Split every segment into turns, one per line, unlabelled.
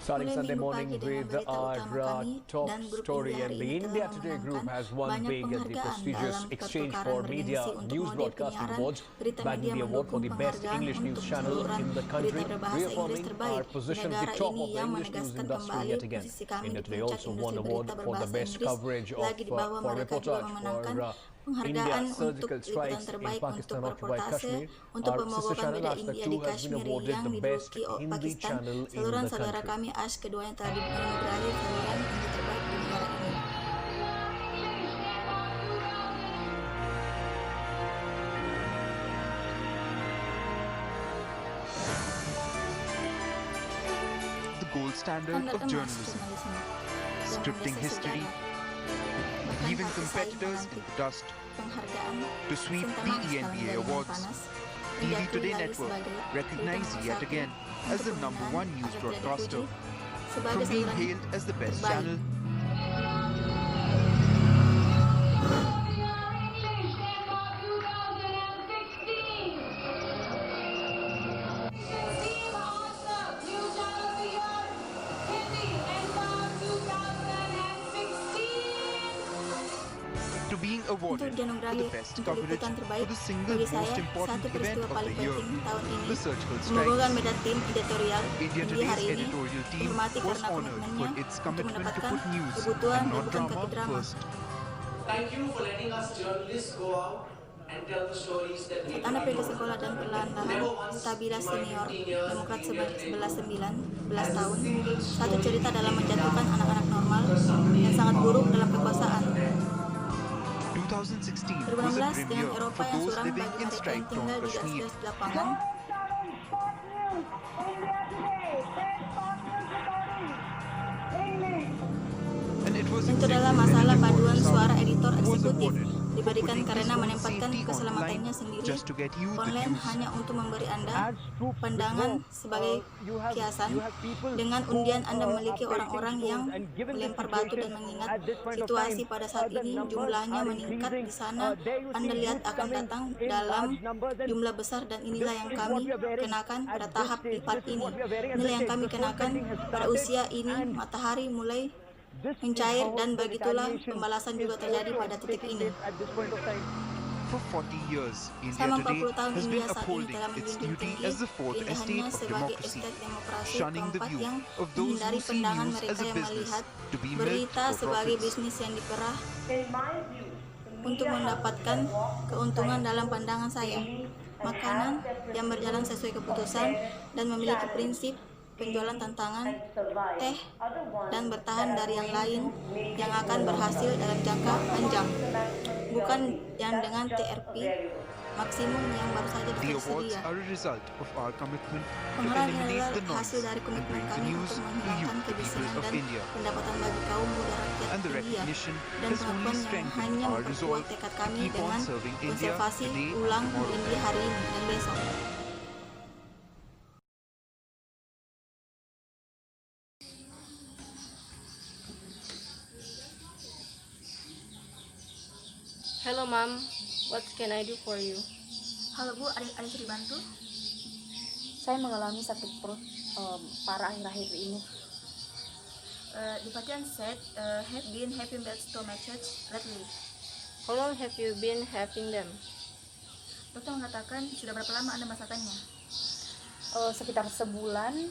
Starting Sunday morning with our top story, and the India Today group has won big at the prestigious Exchange for Media News Broadcasting Awards, bagging the award for the best English news channel in the country, reaffirming our position at the top of the English news industry yet again. India Today also won award for the best coverage for reportage for India's surgical strikes in Pakistan-occupied Kashmir. Our sister channel, Aaj 2, has been awarded the best Hindi channel in the
saudara
country.
kami Ash kedua yang telah dianugerahi saluran Hindi terbaik di negara ini.
The gold standard of journalism, scripting history, leaving competitors in the dust to sweep the ENBA awards. TV Today Network recognized yet again as the #1 news broadcaster, from being hailed as the best channel to being awarded for the best coverage for the single most important event of the year, the surgical
Memegang
strikes.
medal tim editorial
India
Hindi
Today's
hari ini
editorial team
dihormati
was
karena
honored for
komitmennya
its
untuk
commitment to
mendapatkan
put news
kebutuhan
and not
bukan
drama
ke drama.
first.
Thank you for letting us journalists go out and tell the stories that we
Anak pergi
told.
sekolah dan perlahan-lahan Tabila senior, Demokrat 11 tahun, satu cerita dalam menjatuhkan anak-anak normal yang sangat buruk dalam kekuasaan.
2016 was
2016
a
dengan
premiere
Eropa
for
yang
those
suram
living
bagi
in
mereka yang
strike-torn
tinggal di
Kashmir.
garis lapangan.
And it was
Itu adalah
executive
masalah
editor
paduan
Boris
suara
Sahu
editor
who was
eksekutif
awarded for
diberikan
putting
karena
his own
menempatkan
safety
keselamatannya
online
sendiri
just to get you the
online
news.
hanya untuk memberi Anda pandangan sebagai kiasan. Dengan undian Anda memiliki orang-orang yang melempar batu dan mengingat situasi pada saat ini jumlahnya meningkat di sana. Anda lihat akan datang dalam jumlah besar, dan inilah yang kami kenakan pada tahap lipat ini. Inilah yang kami kenakan pada usia ini. Matahari mulai mencair, dan begitulah pembalasan juga terjadi pada titik ini.
For 40 years, India
Selama
Today
40 tahun
has been
India saat ini
upholding
telah
its
menjunjung
duty
tinggi
as the fourth estate
keindahannya
of
sebagai
democracy,
estate demokrasi
shunning the
keempat
view
yang
of those who
menghindari
see
pandangan
news
mereka
as a
yang
business
melihat
to be milked
berita
for
sebagai
profits.
bisnis yang diperah untuk mendapatkan keuntungan. Dalam pandangan saya, makanan yang berjalan sesuai keputusan dan memiliki prinsip penjualan tantangan, teh, dan bertahan dari yang lain yang akan berhasil dalam jangka panjang, bukan yang dengan TRP maksimum yang baru saja
The awards
tersedia.
are a result of our commitment to
Penghargaan ini
eliminate the
adalah
noise
hasil dari
and
komitmen
bring the
kami
news
untuk
to you,
menghilangkan
the people
kebisingan
of
dan
India.
pendapatan bagi kaum muda rakyat
And the
India,
recognition
dan
has only
pengakuan yang
strengthened
hanya
our
memperkuat
resolve
tekad
to
kami
keep on
dengan
serving India
konservasi
today and
ulang
tomorrow.
India hari ini dan besok.
Hello, Mom. What can I do for you?
Halo Bu, ada bisa dibantu?
Saya mengalami sakit perut parah akhir-akhir ini.
The patient said have been having bad stomachache lately.
How long have you been having them?
Dokter mengatakan sudah berapa lama Anda merasakannya?
Sekitar sebulan.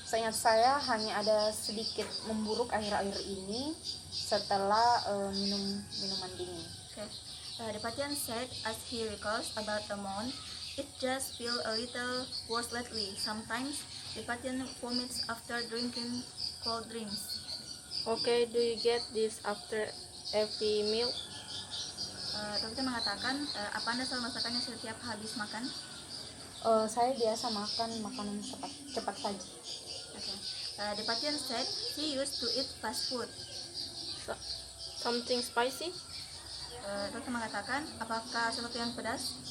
Seingat saya hanya ada sedikit memburuk akhir-akhir ini setelah minum minuman dingin.
Okay. The patient said as he recalls about a month, it just feel a little worse lately. Sometimes the patient vomits after drinking cold drinks.
Okay, do you get this after every meal?
Dokter mengatakan, apa Anda selalu merasakannya setiap habis makan?
Saya biasa makan makanan cepat saji.
Okay. The patient said he used to eat fast food.
Something spicy?
Dokter mengatakan, apakah sesuatu yang pedas?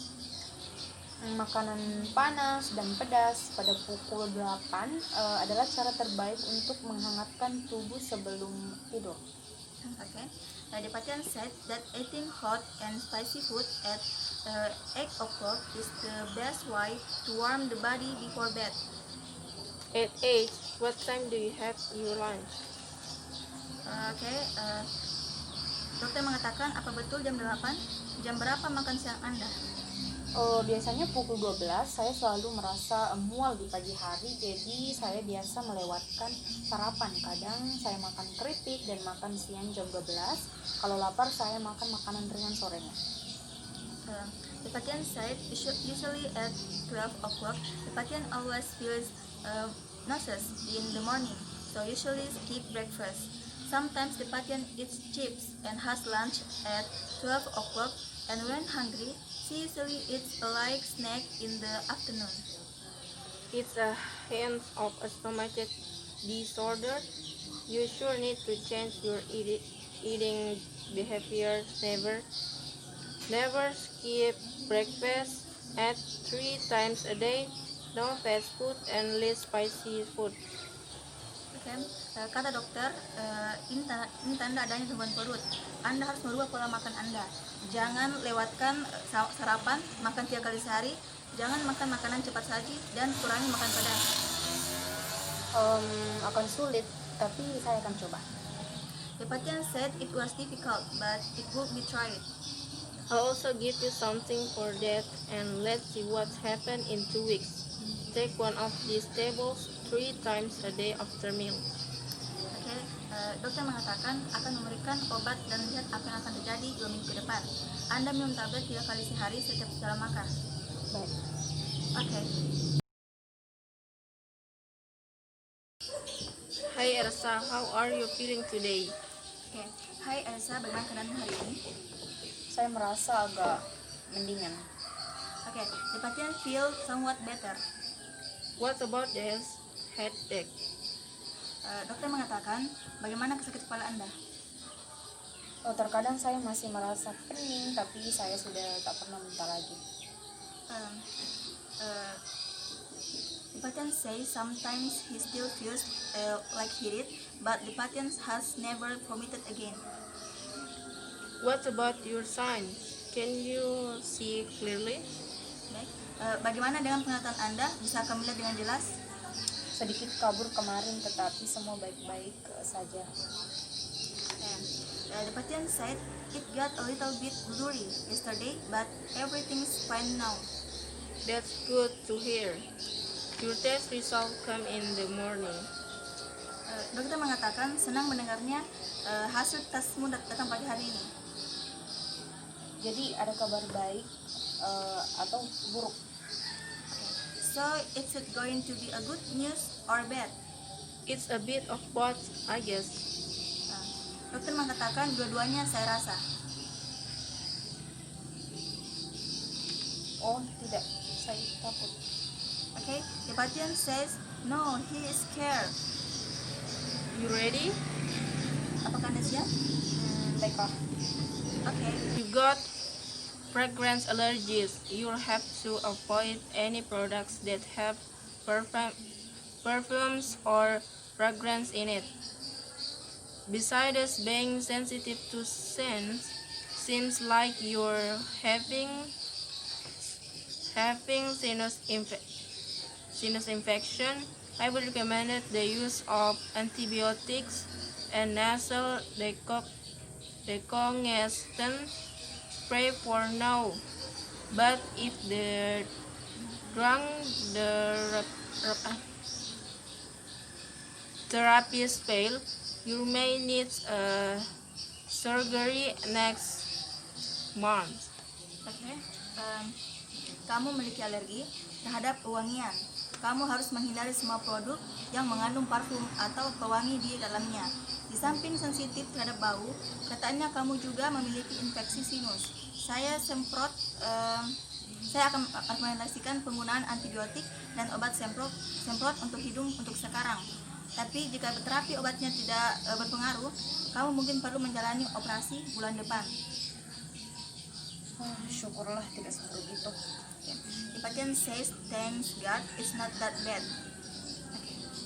Makanan panas dan pedas pada pukul 8 adalah cara terbaik untuk menghangatkan tubuh sebelum tidur.
Okay. The patient said that eating hot and spicy food at 8 o'clock is the best way to warm the body before bed.
At 8, what time do you have your lunch?
Dokter mengatakan, apa betul jam 8? Jam berapa makan siang Anda?
Biasanya pukul 12. Saya selalu merasa mual di pagi hari, jadi saya biasa melewatkan sarapan. Kadang saya makan keripik dan makan siang jam 12. Kalau lapar saya makan makanan ringan sorenya.
The patient said usually at 12 o'clock, the patient always feels nauseous in the morning, so usually skip breakfast. Sometimes the patient eats chips and has lunch at 12 o'clock, and when hungry, she usually eats a light snack in the afternoon.
It's a hint of a stomachic disorder. You sure need to change your eating behavior. Never skip breakfast. At 3 times a day. No fast food and less spicy food.
Kata dokter, ini tanda adanya gangguan perut. Anda harus merubah pola makan Anda. Jangan lewatkan sarapan, makan 3 kali sehari. Jangan makan makanan cepat saji dan kurangi makan pedas.
Akan sulit, tapi saya akan coba.
The patient said it was difficult, but it would be tried.
I'll also give you something for that, and let's see what happens in 2 weeks. Take one of these tablets 3 times a day after meal.
Dokter mengatakan akan memberikan obat dan lihat apa yang akan terjadi 2 minggu ke depan. Anda minum tablet 3 kali sehari setiap setelah makan.
Baik.
Hi Elsa, how are you feeling today?
Hai Elsa, bagaimana keadaan hari ini?
Saya merasa agak mendingan.
The patient feel somewhat better.
What about the headache?
Dokter mengatakan, bagaimana kesakit kepala Anda?
Terkadang saya masih merasa pening, tapi saya sudah tak pernah minta lagi.
The patient says sometimes he still feels like he did, but the patient has never vomited again.
What about your sign? Can you see clearly?
Bagaimana dengan penglihatan Anda? Bisa kami lihat dengan jelas?
Sedikit kabur kemarin, tetapi semua baik-baik saja.
The patient said it got a little bit blurry yesterday, but everything's fine now.
That's good to hear. Your test result come in the morning.
Dokter mengatakan senang mendengarnya, hasil tesmu datang pagi hari ini.
Jadi ada kabar baik atau buruk?
So is it going to be a good news or bad?
It's a bit of both, I guess.
Dokter mengatakan dua-duanya saya rasa.
Oh tidak, saya takut.
The patient says no, he is scared.
You ready?
Apakah Anda siap?
Baiklah.
You got fragrance allergies. You'll have to avoid any products that have perfumes or fragrance in it. Besides being sensitive to scents, seems like you're having sinus infection. I would recommend the use of antibiotics and nasal decongestant spray for now. But if the therapies fail, you may need surgery next month.
Kamu memiliki alergi terhadap pewangian. Kamu harus menghindari semua produk yang mengandung parfum atau pewangi di dalamnya. Di samping sensitif terhadap bau, katanya kamu juga memiliki infeksi sinus. Saya akan merekomendasikan penggunaan antibiotik dan obat semprot untuk hidung untuk sekarang. Tapi jika terapi obatnya tidak berpengaruh, kamu mungkin perlu menjalani operasi bulan depan.
Syukurlah tidak seperti itu.
The patient says, thanks God, it's not that bad.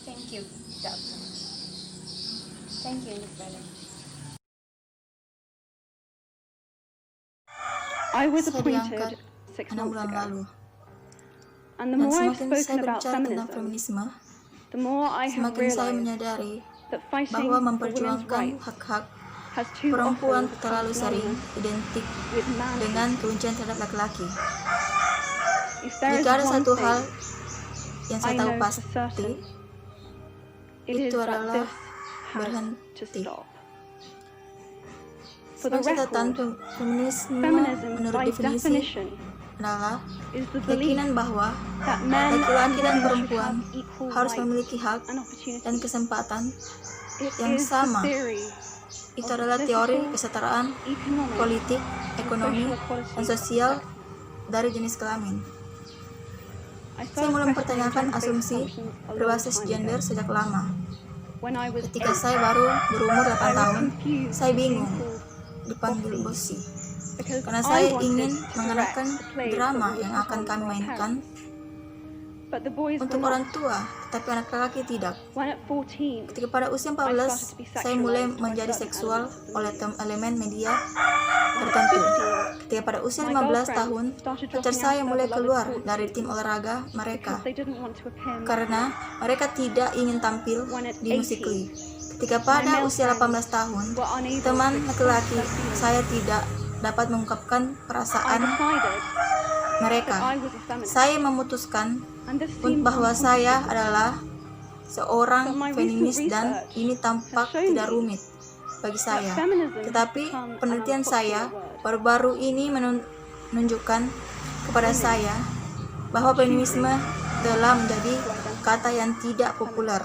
Thank you, doctor. Thank you, brother.
I was
Saya
appointed
diangkat
6
6
months
bulan
ago.
lalu.
And the
Dan
more I've
semakin
spoken
saya
about
berbicara tentang
feminism,
feminisme,
the more I have
semakin saya
realized
menyadari
that fighting
bahwa
for women's
memperjuangkan
rights
hak-hak
has too
perempuan
often
terlalu
become
sering
synonymous
identik
with manhood.
dengan kebencian terhadap laki-laki.
If there is
Jika ada
one
satu
thing
hal yang
I
saya tahu
know for
pasti,
certain, it is
itu
that
adalah
this has to
berhenti.
stop. For the
Sebagai catatan,
record,
feminisme
feminism
menurut
by
definisi
definition
adalah
is the belief
keyakinan bahwa
that men and
laki-laki dan
women should
perempuan
have equal
harus
rights
memiliki hak
and
dan
opportunities.
kesempatan.
It
yang
is
sama.
the theory
Itu
of
adalah
political,
teori kesetaraan
economic,
politik, ekonomi,
social equality
dan
of
sosial
sex.
dari jenis kelamin.
I
Saya
started
mulai
questioning
mempertanyakan
gender-based
asumsi
assumptions a long
berbasis
time
gender
ago.
sejak lama.
When I was
Ketika
8,
saya baru berumur 8
I was
tahun,
confused
saya
with being
bingung
called
dipanggil
bossy
bossy.
because
Karena
I
saya
wanted
ingin
to direct
mengenakan
the plays
drama
that we
yang
would
akan
put on
kami
for our
mainkan
parents. But the boys
untuk
were
orang
not.
tua, tetapi anak laki tidak.
When at 14,
Ketika pada usia 14, saya mulai menjadi seksual oleh elemen media tertentu. Ketika pada usia 15 tahun, pacar saya mulai keluar dari tim olahraga mereka
because they didn't want to appear male.
karena mereka tidak ingin tampil di Musical.ly. Ketika pada usia 18 tahun,
were unable
teman
to express
laki-laki
their feelings.
saya tidak dapat mengungkapkan
I
perasaan
decided
mereka.
that I was a feminist,
Saya memutuskan
and this seemed
bahwa saya
uncomfortable.
adalah seorang
But my
feminis
recent
dan
research
ini tampak
has shown
tidak
me
rumit bagi saya.
feminism
Tetapi
has become an
penelitian
unpopular
saya
word.
baru-baru ini menunjukkan kepada saya bahwa feminisme telah menjadi kata yang tidak populer.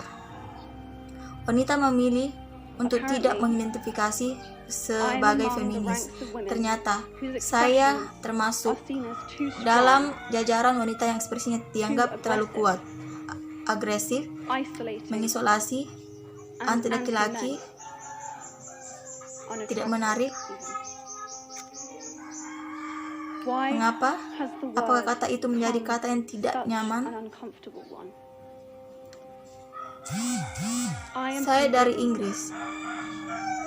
Wanita memilih untuk tidak mengidentifikasi sebagai feminis. Ternyata saya termasuk
Are seen as too strong,
dalam jajaran wanita yang ekspresinya dianggap terlalu kuat, agresif,
isolating,
mengisolasi,
and
anti laki-laki,
unattractive
tidak menarik.
even. Why
Mengapa?
has the
Apakah
word
kata itu menjadi
become
kata yang tidak
such
nyaman?
an uncomfortable one? I am
Saya
from
dari
Britain,
Inggris,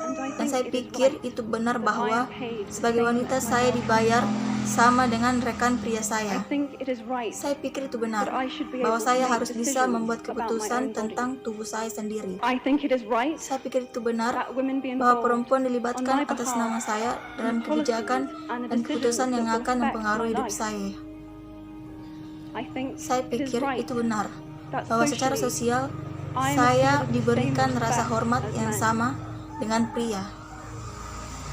and I
dan
think
saya
it is
pikir
right
itu benar
that I
bahwa
am paid the
sebagai
same
wanita
as my
saya
husband.
dibayar sama dengan rekan pria
I
saya.
think it is right
Saya pikir itu benar,
that I should be
bahwa
able to
saya
make
harus bisa
decisions
membuat
about my
keputusan
own body.
tentang tubuh saya sendiri.
I think it is right
Saya pikir itu benar
that women be
bahwa
involved
perempuan
on
dilibatkan
my
atas nama
behalf
saya dalam
in
kebijakan
policies and
dan keputusan
decisions
yang
that will
akan
affect
mempengaruhi
my
hidup
life.
saya.
I think
Saya
it is
pikir
right
itu benar,
that
bahwa secara
socially
sosial
I am
saya
afforded the
diberikan
same
rasa
respect
hormat
as
yang
men.
sama dengan pria.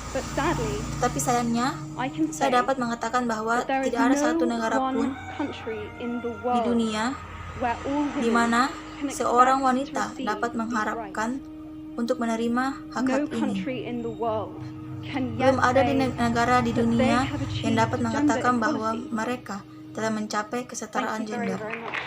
But sadly,
Tapi sayangnya,
I can say
saya dapat mengatakan bahwa
that there is
tidak ada
no
satu negara pun
one country in the
di
world
dunia
where all
di
women
mana
can
seorang
expect to
wanita
receive
dapat
these
mengharapkan
rights.
untuk menerima
No
hak-hak ini.
country in the world can
Belum
yet
ada di
say
negara di
that they
dunia
have
yang dapat
achieved
mengatakan
gender
bahwa
equality.
mereka telah mencapai
Thank
kesetaraan
you very,
gender.
very much.